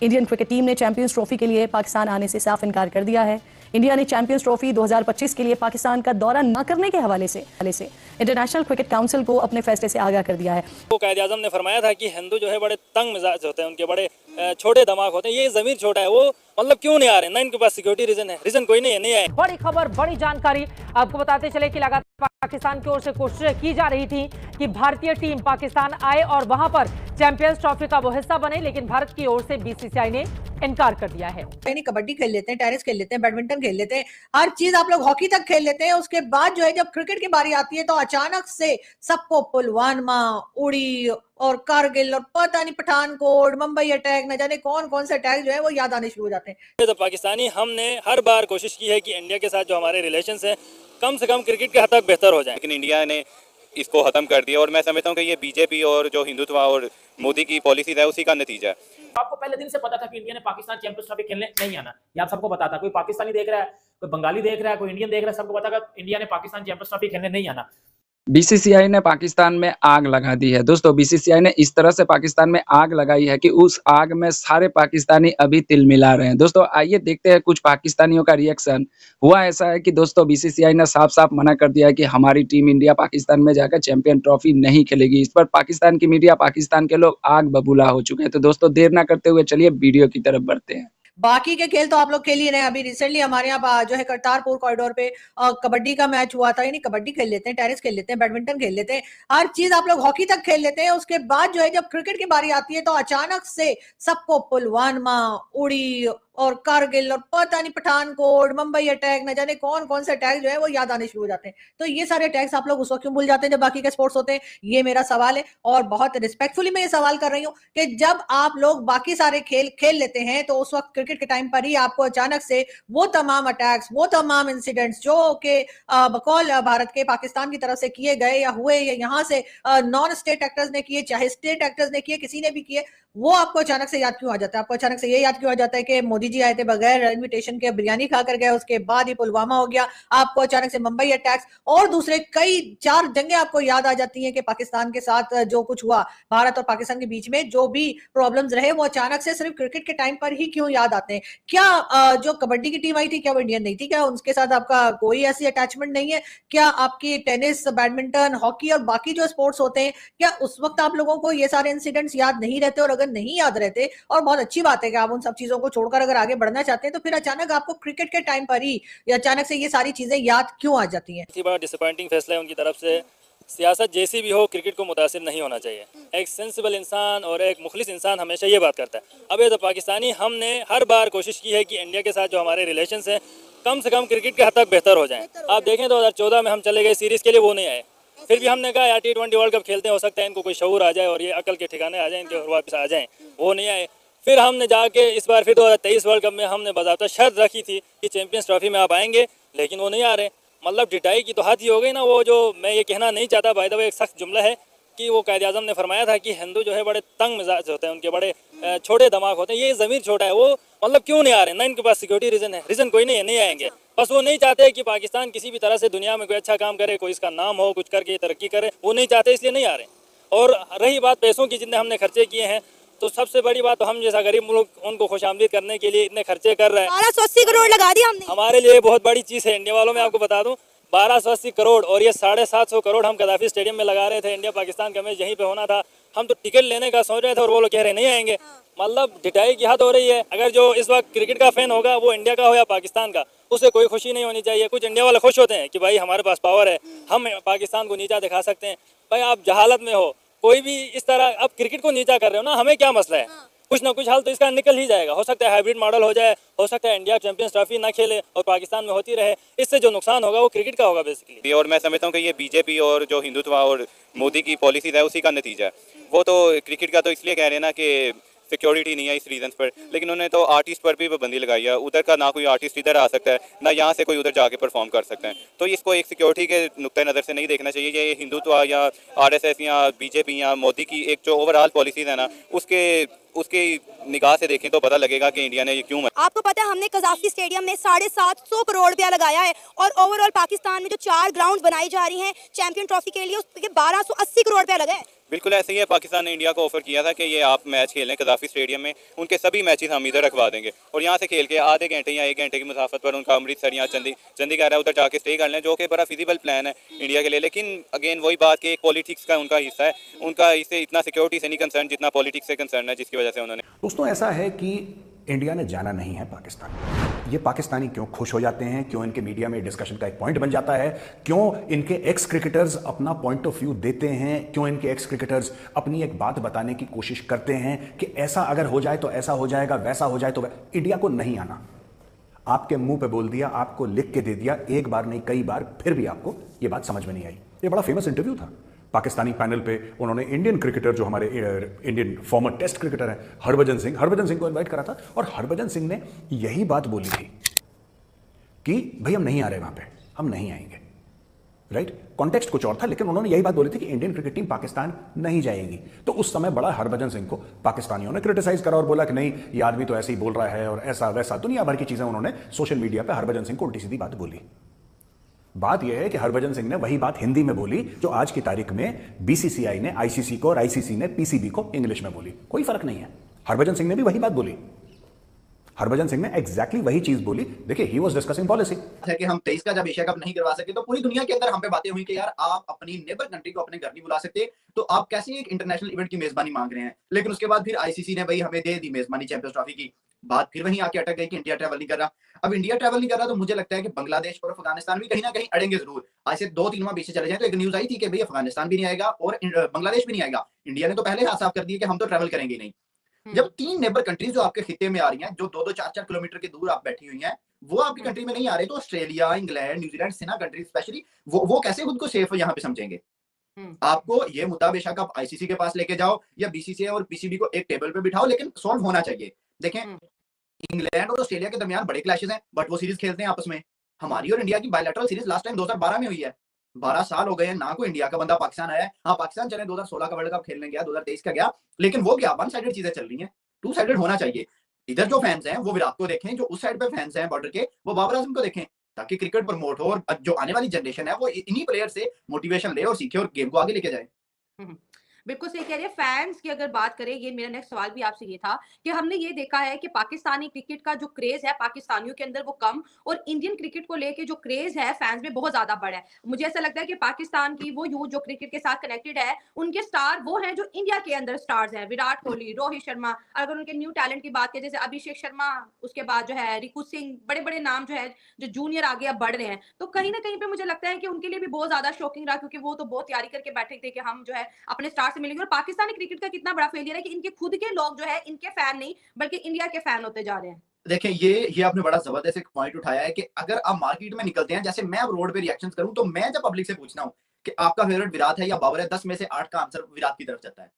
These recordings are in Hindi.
इंडियन क्रिकेट टीम ने चैंपियंस ट्रॉफी के लिए पाकिस्तान आने से साफ इनकार कर दिया है। इंडिया ने चैंपियंस ट्रॉफी 2025 के लिए पाकिस्तान का दौरा न करने के हवाले से इंटरनेशनल क्रिकेट काउंसिल को अपने फैसले से आगाह कर दिया है। वो कायद-ए-आज़म ने फरमाया था कि हिंदू जो है बड़े तंग मिजाज होते हैं, उनके बड़े छोटे दिमाग होते हैं। ये ज़मीर छोटा है, वो मतलब क्यों नहीं आ रहे? ना इनके पास सिक्योरिटी रीजन है, रीजन कोई नहीं है, नहीं आए। बड़ी खबर, बड़ी जानकारी आपको बताते चले कि लगातार पाकिस्तान की ओर से कोशिशें की जा रही थी कि भारतीय टीम पाकिस्तान आए और वहां पर चैंपियंस ट्रॉफी का वो हिस्सा बने, लेकिन भारत की ओर से बीसीसीआई ने इनकार कर दिया है। कबड्डी खेल लेते हैं, टेनिस खेल लेते हैं, बैडमिंटन खेल लेते हैं, हर चीज आप लोग हॉकी तक खेल लेते हैं। उसके बाद जो है जब क्रिकेट की बारी आती है तो अचानक से सबको पुलवामा, उड़ी और कारगिल और पता नहीं पठानकोट, मुंबई अटैक, न जाने कौन कौन से अटैक जो है वो याद आने शुरू हो जाते हैं। तो पाकिस्तानी हमने हर बार कोशिश की है कि इंडिया के साथ जो हमारे रिलेशंस हैं कम से कम क्रिकेट के हद तक बेहतर हो जाए, लेकिन इंडिया ने इसको खत्म कर दिया। और मैं समझता हूँ कि ये बीजेपी और जो हिंदुत्व और मोदी की पॉलिसीज है उसी का नतीजा है। आपको पहले दिन से पता था कि इंडिया ने पाकिस्तान चैंपियंस ट्रॉफी खेलने नहीं आना, ये आप सबको पता था। कोई पाकिस्तानी देख रहा है, कोई बंगाली देख रहा है, कोई इंडियन देख रहा है, सबको पता था इंडिया ने पाकिस्तान चैंपियंस ट्रॉफी खेलने नहीं आना। बीसीसीआई ने पाकिस्तान में आग लगा दी है। दोस्तों, बीसीसीआई ने इस तरह से पाकिस्तान में आग लगाई है कि उस आग में सारे पाकिस्तानी अभी तिल मिला रहे हैं। दोस्तों, आइए देखते हैं कुछ पाकिस्तानियों का रिएक्शन। हुआ ऐसा है कि दोस्तों बीसीसीआई ने साफ-साफ मना कर दिया है कि हमारी टीम इंडिया पाकिस्तान में जाकर चैंपियन ट्रॉफी नहीं खेलेगी। इस पर पाकिस्तान की मीडिया, पाकिस्तान के लोग आग बबूला हो चुके हैं। तो दोस्तों, देर ना करते हुए चलिए वीडियो की तरफ बढ़ते हैं। बाकी के खेल तो आप लोग खेल ही रहे हैं। अभी रिसेंटली हमारे यहाँ जो है करतारपुर कॉरिडोर पे कबड्डी का मैच हुआ था, यानी कबड्डी खेल लेते हैं, टेनिस खेल लेते हैं, बैडमिंटन खेल लेते हैं, हर चीज आप लोग हॉकी तक खेल लेते हैं। उसके बाद जो है जब क्रिकेट की बारी आती है तो अचानक से सबको पुलवामा, उड़ी और कारगिल और पता नहीं पठानकोट, मुंबई अटैक, न जाने कौन कौन से अटैक जो है वो याद आने शुरू हो जाते हैं। तो ये सारे अटैक्स आप लोग उस वक्त क्यों भूल जाते हैं जब बाकी के स्पोर्ट्स होते हैं? ये मेरा सवाल है और बहुत रिस्पेक्टफुली मैं ये सवाल कर रही हूँ कि जब आप लोग बाकी सारे खेल खेल लेते हैं तो उस वक्त क्रिकेट के टाइम पर ही आपको अचानक से वो तमाम अटैक्स, वो तमाम इंसिडेंट्स जो कि बकौल भारत के पाकिस्तान की तरफ से किए गए या हुए या यहाँ से नॉन स्टेट एक्टर्स ने किए, चाहे स्टेट एक्टर्स ने किए, किसी ने भी किए, वो आपको अचानक से याद क्यों आ जाता है? आपको अचानक से ये याद क्यों आ जाता है कि मोदी जी आए थे बगैर इनविटेशन के, बिरयानी खाकर गए, उसके बाद ही पुलवामा हो गया? आपको अचानक से मुंबई अटैक्स और दूसरे कई 4 जंगें आपको याद आ जाती हैं कि पाकिस्तान के साथ जो कुछ हुआ, भारत और पाकिस्तान के बीच में जो भी प्रॉब्लम्स रहे, वो अचानक से सिर्फ क्रिकेट के टाइम पर ही क्यों याद आते हैं? क्या जो कबड्डी की टीम आई थी, क्या वो इंडियन नहीं थी? क्या उनके साथ आपका कोई ऐसी अटैचमेंट नहीं है? क्या आपकी टेनिस, बैडमिंटन, हॉकी और बाकी जो स्पोर्ट्स होते हैं, क्या उस वक्त आप लोगों को ये सारे इंसिडेंट्स याद नहीं रहते? और अगर नहीं याद रहते, और बहुत अच्छी बात है कि आप उन सब चीजों को छोड़कर अगर आगे बढ़ना चाहते हैं, तो फिर अचानक आपको क्रिकेट के टाइम पर ही या अचानक से ये सारी चीजें याद क्यों आ जाती हैं? बड़ा डिसअपॉइंटिंग फैसला है उनकी तरफ से। सियासत जैसी भी हो, क्रिकेट को मुतासिर नहीं होना चाहिए। एक सेंसिबल इंसान और एक मुखलिस इंसान हमेशा ये बात करता है। अब ये तो पाकिस्तानी हमने हर बार कोशिश की है कि इंडिया के साथ जो हमारे रिलेशंस हैं कम से कम क्रिकेट के हद तक बेहतर हो जाएं। आप देखें 2014 में हम चले गए सीरीज़ के लिए, वो नहीं आए। फिर भी हमने कहा यार T20 वर्ल्ड कप खेलते हैं, हो सकता है इनको कोई शऊर आ जाए और ये अकल के ठिकाने आ जाए इनके और वापस आ जाएं, वो नहीं आए। फिर हमने जाके इस बार फिर 2023 वर्ल्ड कप में हमने बाज़ाब्ता शर्त रखी थी कि चैंपियंस ट्रॉफी में आप आएंगे, लेकिन वो नहीं आ रहे। मतलब डिटाई की तो हद ही हो गई ना। वो जो मैं ये कहना नहीं चाहता, बाय द वे एक सख्त जुमला है कि वो कायद-ए-आज़म ने फरमाया था कि हिंदू जो है बड़े तंग मिजाज होते हैं, उनके बड़े छोटे दिमाग होते हैं। ये ज़मीर छोटा है, वो मतलब क्यों नहीं आ रहे? ना इनके पास सिक्योरिटी रीजन है, रीजन कोई नहीं है, नहीं आएंगे। बस वो नहीं चाहते कि पाकिस्तान किसी भी तरह से दुनिया में कोई अच्छा काम करे, कोई इसका नाम हो, कुछ करके तरक्की करे, वो नहीं चाहते, इसलिए नहीं आ रहे। और रही बात पैसों की, जितने हमने खर्चे किए हैं, तो सबसे बड़ी बात तो हम जैसा गरीब मुल्क उनको खुशामदीद करने के लिए इतने खर्चे कर रहे हैं। 1280 करोड़ लगा दिया हमने। हमारे लिए बहुत बड़ी चीज़ है इंडिया वालों में, आपको बता दूं 1280 करोड़, और ये 750 करोड़ हम गद्दाफी स्टेडियम में लगा रहे थे। इंडिया पाकिस्तान का मैच यहीं पे होना था, हम तो टिकट लेने का सोच रहे थे और वो लोग कह रहे नहीं आएंगे। मतलब ढिठाई की हद हो रही है। अगर जो इस वक्त क्रिकेट का फैन होगा वो इंडिया का हो या पाकिस्तान का, उसे कोई खुशी नहीं होनी चाहिए। कुछ इंडिया वाले खुश होते हैं कि भाई हमारे पास पावर है, हम पाकिस्तान को नीचा दिखा सकते हैं। भाई आप जहालत में हो, कोई भी इस तरह अब क्रिकेट को नीचा कर रहे हो ना, हमें क्या मसला है? कुछ ना कुछ हल तो इसका निकल ही जाएगा। हो सकता है हाइब्रिड मॉडल हो जाए, हो सकता है इंडिया चैंपियंस ट्रॉफी ना खेले और पाकिस्तान में होती रहे। इससे जो नुकसान होगा वो क्रिकेट का होगा बेसिकली। और मैं समझता हूँ कि ये बीजेपी और जो हिंदुत्व और मोदी की पॉलिसीज है उसी का नतीजा है। वो तो क्रिकेट का तो इसलिए कह रहे हैं ना कि सिक्योरिटी नहीं है इस रीजन पर, लेकिन उन्होंने तो आर्टिस्ट पर भी पाबंदी लगाई है। उधर का ना कोई आर्टिस्ट इधर आ सकता है, ना यहाँ से कोई उधर जाके परफॉर्म कर सकता है। तो इसको एक सिक्योरिटी के नुक्ते नज़र से नहीं देखना चाहिए। ये हिंदुत्व या RSS या बीजेपी या मोदी की एक जो ओवरऑल पॉलिसीज है ना, उसके निगाह से देखें तो पता लगेगा कि इंडिया ने ये क्यों। आपको पता है हमने कजाफी स्टेडियम में 750 करोड़ रुपया लगाया है और ओवरऑल पाकिस्तान में जो 4 ग्राउंड बनाई जा रही हैं चैंपियन ट्रॉफी के लिए, उसके 1280 करोड़ रुपया लगा है। बिल्कुल ऐसे ही है। पाकिस्तान ने इंडिया को ऑफर किया था कि ये आप मैच खेलें कदाफी स्टेडियम में, उनके सभी मैचेस हम इधर रखवा देंगे और यहाँ से खेल के आधे घंटे या 1 घंटे की मुसाफत पर उनका अमृतसर या चंडीगढ़ है उधर जाके स्टे कर लें, जो कि बड़ा फिजिबल प्लान है इंडिया के लिए। लेकिन अगेन वही बात कि पॉलिटिक्स का उनका हिस्सा है, उनका इससे इतना सिक्योरिटी से नहीं कंसर्न जितना पॉलिटिक्स से कंसर्न है, जिसकी वजह से उन्होंने। दोस्तों ऐसा है कि इंडिया ने जाना नहीं है पाकिस्तान। ये पाकिस्तानी क्यों खुश हो जाते हैं, क्यों इनके मीडिया में डिस्कशन का एक पॉइंट बन जाता है, क्यों इनके एक्स क्रिकेटर्स अपना पॉइंट ऑफ व्यू देते हैं, क्यों इनके एक्स क्रिकेटर्स अपनी एक बात बताने की कोशिश करते हैं कि ऐसा अगर हो जाए तो ऐसा हो जाएगा, वैसा हो जाए तो इंडिया को नहीं आना। आपके मुंह पे बोल दिया, आपको लिख के दे दिया, एक बार नहीं कई बार, फिर भी आपको ये बात समझ में नहीं आई। ये बड़ा फेमस इंटरव्यू था पाकिस्तानी पैनल पे। उन्होंने इंडियन क्रिकेटर जो हमारे इंडियन फॉर्मर टेस्ट क्रिकेटर हैं हरभजन सिंह को इनवाइट करा था और हरभजन सिंह ने यही बात बोली थी कि भाई हम नहीं आ रहे वहां पे, हम नहीं आएंगे। राइट, कॉन्टेक्स्ट कुछ और था, लेकिन उन्होंने यही बात बोली थी कि इंडियन क्रिकेट टीम पाकिस्तान नहीं जाएगी। तो उस समय बड़ा हरभजन सिंह को पाकिस्तानियों ने क्रिटिसाइज करा और बोला कि नहीं ये आदमी तो ऐसे ही बोल रहा है और ऐसा वैसा, दुनिया भर की चीजें उन्होंने सोशल मीडिया पे हरभजन सिंह को उल्टी सीधी बात बोली। बात यह है कि हरभजन सिंह ने वही बात हिंदी में बोली जो आज की तारीख में बीसीसीआई ने आईसीसी को और आईसीसी ने पीसीबी को इंग्लिश में बोली। कोई फर्क नहीं है, हरभजन सिंह ने भी वही बात बोली। हरभजन सिंह ने एग्जैक्टली वही चीज बोली। देखिए, ही वाज डिस्कसिंग पॉलिसी है कि हम 23 का जब एशिया कप नहीं करवा सके तो पूरी दुनिया के अंदर हम पे बातें हुई कि यार आप अपनी नेबर कंट्री को अपने घर नहीं बुला सकते, तो आप कैसे एक इंटरनेशनल इवेंट की मेजबानी मांग रहे हैं। लेकिन उसके बाद फिर आईसीसी ने भाई हमें दे दी मेजबानी चैंपियंस ट्रॉफी की। बात फिर वहीं आके अटक गई कि इंडिया ट्रैवल नहीं कर रहा। अब इंडिया ट्रैवल नहीं कर रहा तो मुझे लगता है कि बांग्लादेश और अफगानिस्तान भी कहीं ना कहीं अड़ेंगे जरूर। आज से 2-3 माह पीछे चले जाए तो एक न्यूज आई थी कि भाई अफगानिस्तान भी नहीं आएगा और बांग्लादेश भी नहीं आएगा। इंडिया ने तो पहले हाथ साफ कर दिया कि हम तो ट्रैवल करेंगे नहीं। जब 3 नेबर कंट्रीज जो आपके खिते में आ रही हैं, जो 2-2 4-4 किलोमीटर के दूर आप बैठी हुई हैं, वो आपकी कंट्री में नहीं आ रहे, तो Australia, England, New Zealand, SENA countries specially वो कैसे खुद को सेफ यहाँ पे समझेंगे। आपको ये मुद्दा बेशक आप आईसीसी के पास लेके जाओ या बीसीसीआई और पीसीबी को एक टेबल पे बिठाओ, लेकिन सॉल्व होना चाहिए। देखें, इंग्लैंड और ऑस्ट्रेलिया के दरमियान बड़े क्लैशेस हैं, बट वो सीरीज खेलते हैं आपस में। हमारी और इंडिया की बायलैटरल सीरीज लास्ट टाइम 2012 में हुई है। 12 साल हो गए हैं ना, कोई इंडिया का बंदा पाकिस्तान आया है। हाँ, पाकिस्तान चले 2016 का वर्ल्ड कप खेलने गया, 2023 का गया, लेकिन वो क्या वन साइडेड चीजें चल रही हैं। 2 साइडेड होना चाहिए। इधर जो फैंस हैं वो विराट को देखें, जो उस साइड पे फैंस हैं बॉर्डर के वो बाबर आजम को देखें, ताकि क्रिकेट प्रमोट हो और जो आने वाली जनरेशन है वो इन्हीं प्लेयर से मोटिवेशन ले और सीखे और गेम को आगे लेके जाए। बिल्कुल सही कह रहे हैं। फैंस की अगर बात करें, ये मेरा नेक्स्ट सवाल भी आपसे ये था कि हमने ये देखा है कि पाकिस्तानी क्रिकेट का जो क्रेज है पाकिस्तानियों के अंदर वो कम, और इंडियन क्रिकेट को लेके जो क्रेज है फैंस में बहुत ज्यादा बड़ा है। मुझे ऐसा लगता है कि पाकिस्तान की वो यूथ जो क्रिकेट के साथ कनेक्टेड है, उनके स्टार वो हैं जो इंडिया के अंदर स्टार्स हैं। विराट कोहली, रोहित शर्मा, अगर उनके न्यू टैलेंट की बात करें जैसे अभिषेक शर्मा, उसके बाद जो है रिकू सिंह, बड़े बड़े नाम जो है जो जूनियर आगे अब बढ़ रहे हैं, तो कहीं ना कहीं पे मुझे लगता है कि उनके लिए भी बहुत ज्यादा शॉकिंग रहा, क्योंकि वो तो बहुत तैयारी करके बैठे थे कि हम जो है अपने स्टार से मिलेंगे। और पाकिस्तानी क्रिकेट का कितना बड़ा फेलियर है कि इनके खुद के लोग जो है इनके फैन नहीं बल्कि इंडिया के फैन होते जा रहे हैं। देखिए, ये आपने बड़ा जबरदस्त एक पॉइंट उठाया है कि अगर आप मार्केट में निकलते हैं, जैसे मैं अब रोड पे रिएक्शंस करूं, तो मैं जब पब्लिक से पूछना हूं कि आपका फेवरेट विराट है या बाबर है, 10 में से 8 का आंसर विराट की तरफ जाता है।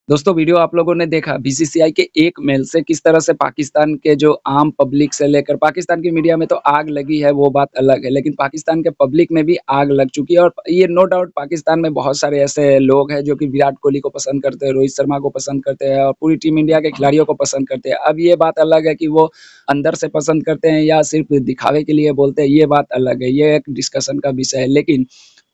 दोस्तों, वीडियो आप लोगों ने देखा बीसीसीआई के एक मेल से किस तरह से पाकिस्तान के जो आम पब्लिक से लेकर पाकिस्तान की मीडिया में तो आग लगी है, वो बात अलग है, लेकिन पाकिस्तान के पब्लिक में भी आग लग चुकी है। और ये नो डाउट पाकिस्तान में बहुत सारे ऐसे लोग हैं जो कि विराट कोहली को पसंद करते हैं, रोहित शर्मा को पसंद करते हैं और पूरी टीम इंडिया के खिलाड़ियों को पसंद करते हैं। अब ये बात अलग है कि वो अंदर से पसंद करते हैं या सिर्फ दिखावे के लिए बोलते हैं, ये बात अलग है, ये एक डिस्कशन का विषय है। लेकिन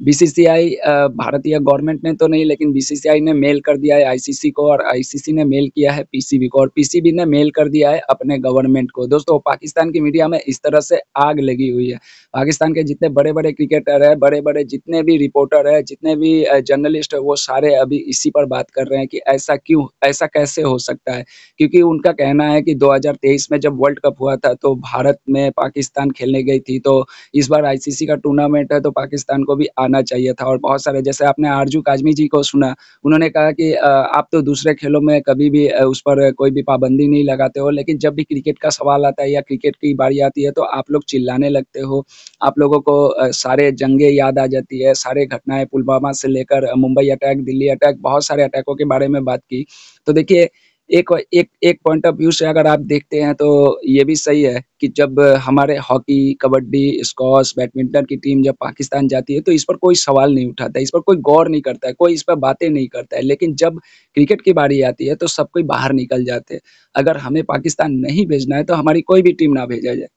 बीसीसीआई भारतीय गवर्नमेंट ने तो नहीं, लेकिन बीसीसीआई ने मेल कर दिया है आईसीसी को और आईसीसी ने मेल किया है पीसीबी को और पीसीबी ने मेल कर दिया है अपने गवर्नमेंट को। दोस्तों, पाकिस्तान की मीडिया में इस तरह से आग लगी हुई है। पाकिस्तान के जितने बड़े-बड़े क्रिकेटर हैं, बड़े-बड़े जितने भी रिपोर्टर हैं, जितने भी जर्नलिस्ट हैं, वो सारे अभी इसी पर बात कर रहे हैं कि ऐसा क्यों, ऐसा कैसे हो सकता है। क्योंकि उनका कहना है कि 2023 में जब वर्ल्ड कप हुआ था तो भारत में पाकिस्तान खेलने गई थी, तो इस बार आईसीसी का टूर्नामेंट है तो पाकिस्तान को भी आना चाहिए था। और बहुत सारे, जैसे आपने आरजू काजमी जी को सुना, उन्होंने कहा कि आप तो दूसरे खेलों में कभी भी उस पर कोई भी पाबंदी नहीं लगाते हो, लेकिन जब भी क्रिकेट का सवाल आता है या क्रिकेट की बारी आती है तो आप लोग चिल्लाने लगते हो। आप लोगों को सारे जंगें याद आ जाती है, सारे घटनाएं पुलवामा से लेकर मुंबई अटैक, दिल्ली अटैक, बहुत सारे अटैकों के बारे में बात की। तो देखिए, एक पॉइंट ऑफ व्यू से अगर आप देखते हैं तो ये भी सही है कि जब हमारे हॉकी, कबड्डी, स्क्वॉश, बैडमिंटन की टीम जब पाकिस्तान जाती है तो इस पर कोई सवाल नहीं उठाता है, इस पर कोई गौर नहीं करता है, कोई इस पर बातें नहीं करता है। लेकिन जब क्रिकेट की बारी आती है तो सब कोई बाहर निकल जाते हैं। अगर हमें पाकिस्तान नहीं भेजना है तो हमारी कोई भी टीम ना भेजा जाए।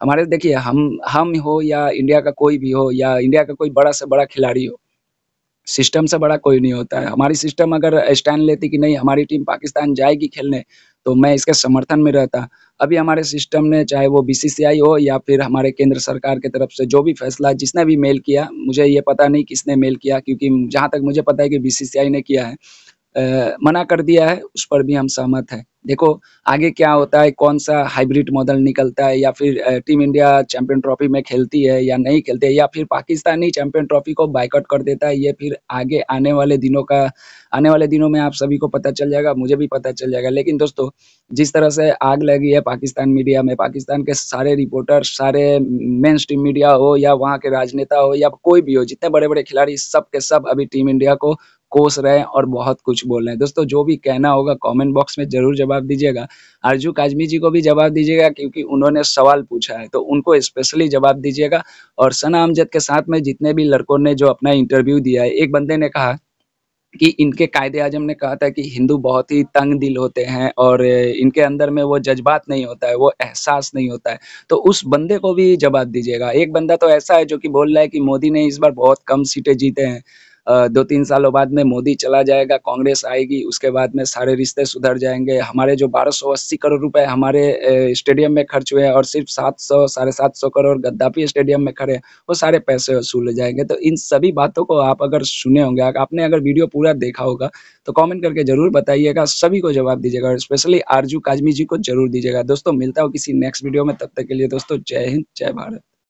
हमारे, देखिए, हम हो या इंडिया का कोई भी हो या इंडिया का कोई बड़ा से बड़ा खिलाड़ी हो, सिस्टम से बड़ा कोई नहीं होता है। हमारी सिस्टम अगर स्टैंड लेती कि नहीं हमारी टीम पाकिस्तान जाएगी खेलने, तो मैं इसके समर्थन में रहता। अभी हमारे सिस्टम ने चाहे वो बीसीसीआई हो या फिर हमारे केंद्र सरकार की तरफ से जो भी फैसला जिसने भी मेल किया, मुझे ये पता नहीं किसने मेल किया, क्योंकि जहाँ तक मुझे पता है कि बीसीसीआई ने किया है। मना कर दिया है, उस पर भी हम सहमत हैं। देखो आगे क्या होता है, कौन-सा हाइब्रिड मॉडल निकलता है, या फिर टीम इंडिया चैंपियन ट्रॉफी में खेलती है या नहीं खेलती है, या फिर पाकिस्तानी चैंपियन ट्रॉफी को बायकॉट कर देता है, ये फिर आगे आने वाले दिनों में आप सभी को पता चल जाएगा, मुझे भी पता चल जाएगा। लेकिन दोस्तों, जिस तरह से आग लगी है पाकिस्तान मीडिया में, पाकिस्तान के सारे रिपोर्टर, सारे मेन स्ट्रीम मीडिया हो या वहाँ के राजनेता हो या कोई भी हो, जितने बड़े-बड़े खिलाड़ी सब के सब अभी टीम इंडिया को कोस रहे हैं और बहुत कुछ बोल रहे हैं। दोस्तों जो भी कहना होगा कमेंट बॉक्स में ज़रूर जवाब दीजिएगा। आरजू काज़मी जी को भी जवाब दीजिएगा, क्योंकि उन्होंने सवाल पूछा है, तो उनको स्पेशली जवाब दीजिएगा। और सना अमजद के साथ में जितने भी लड़कों ने जो अपना इंटरव्यू दिया है, एक बंदे ने कहा कि इनके कायदे-आज़म ने कहा था कि हिंदू बहुत ही तंग दिल होते हैं और इनके अंदर में वो जज़्बात नहीं होता है, वो एहसास नहीं होता है। तो उस बंदे को भी जवाब दीजिएगा। एक बंदा तो ऐसा है जो कि बोल रहा है कि मोदी ने इस बार बहुत कम सीटें जीते हैं। 2-3 सालों बाद में मोदी चला जाएगा, कांग्रेस आएगी, उसके बाद में सारे रिश्ते सुधर जाएँगे। हमारे जो 1280 करोड़ रुपए हमारे स्टेडियम में खर्च हुए हैं और सिर्फ़ 700 साढ़े 700 करोड़ गद्दाफी स्टेडियम में खर्च, वो सारे पैसे वसूल हो जाएँगे। तो इन सभी बातों को आप अगर सुने होंगे, आपने अगर वीडियो पूरा देखा होगा, तो कमेंट करके ज़रूर बताइएगा, सभी को जवाब दीजिएगा और स्पेशली आरजू काज़मी जी को ज़रूर दीजिएगा। दोस्तों मिलता हूँ किसी नेक्स्ट वीडियो में, तब तक के लिए दोस्तों जय हिंद, जय भारत।